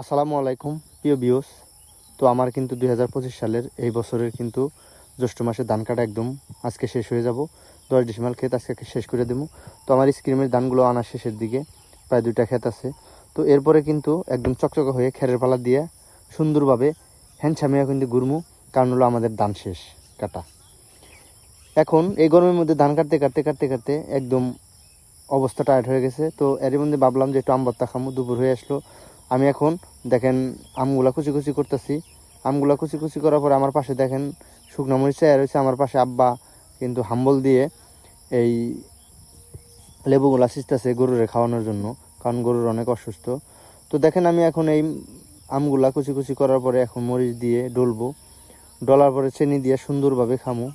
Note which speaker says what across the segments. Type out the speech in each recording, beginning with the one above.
Speaker 1: আসসালামু আলাইকুম প্রিয় ভিউয়ার্স। তো আমার কিন্তু 2025 সালের এই বছরের কিন্তু জ্যৈষ্ঠ মাসে ধান কাটা একদম আজকে শেষ হয়ে যাব। 10 ডিসেম্বর ক্ষেত আজকে শেষ করে দেবো। তো আমার স্ক্রিমের ধানগুলো আনা শেষের দিকে, প্রায় 2টা ক্ষেত আছে। তো এরপরে কিন্তু একদম চকচকে হয়ে খেরের পালা দিয়ে সুন্দরভাবে হ্যান্ডছামিয়া কিন্তু ঘুরমু, কারণ হলো আমাদের ধান শেষ কাটা। এখন এই গরমের মধ্যে ধান কাটতে কাটতে কাটতে কাটতে একদম অবস্থা টায়ার্ড হয়ে গেছে। তো এরই মধ্যে ভাবলাম যে একটু আম ভর্তা খামু, দুপুর হয়ে আসলো। আমি এখন দেখেন আমগুলা কুচি কুচি করতেছি। আমগুলা কুচি কুচি করার পরে আমার পাশে দেখেন শুকনো মরিচ চায়া রয়েছে। আমার পাশে আব্বা কিন্তু হাম্বল দিয়ে এই লেবুগুলা সিস্তাছে গরুরে খাওয়ানোর জন্য, কারণ গরুর অনেক অসুস্থ। তো দেখেন আমি এখন এই আমগুলা কুচি কুচি করার পরে এখন মরিচ দিয়ে ডলবো, ডলার পরে চিনি দিয়ে সুন্দরভাবে খামু।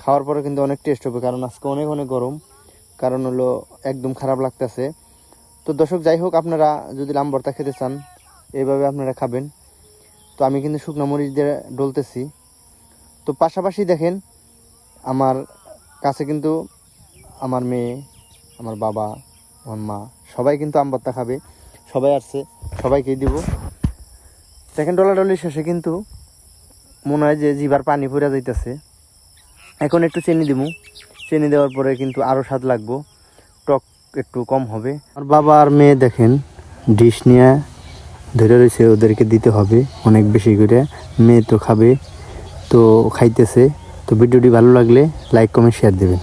Speaker 1: খাওয়ার পরে কিন্তু অনেক টেস্ট হবে, কারণ আজকে অনেক অনেক গরম, কারণ হলো একদম খারাপ লাগতেছে। তো দর্শক যাই হোক, আপনারা যদি আম ভর্তা খেতে চান এইভাবে আপনারা খাবেন। তো আমি কিন্তু শুকনো মরিচ দিয়ে ডলতেছি। তো পাশাপাশি দেখেন আমার কাছে কিন্তু আমার মেয়ে, আমার বাবা, আমার মা সবাই কিন্তু আম ভর্তা খাবে। সবাই আসছে, সবাইকেই দিব। দেখেন ডলাডলির শেষে কিন্তু মনে হয় যে জিভার পানি পড়ে যাইতেছে। এখন একটু চিনি দিব, চিনি দেওয়ার পরে কিন্তু আরও স্বাদ লাগবো, টক একটু কম হবে। আর বাবা আর মেয়ে দেখেন ডিশ নিয়ে ধরে রয়েছে, ওদেরকে দিতে হবে অনেক বেশি করে। মেয়ে তো খাবে, তো খাইতেছে। তো ভিডিওটি ভালো লাগলে লাইক কমেন্ট শেয়ার দেবেন।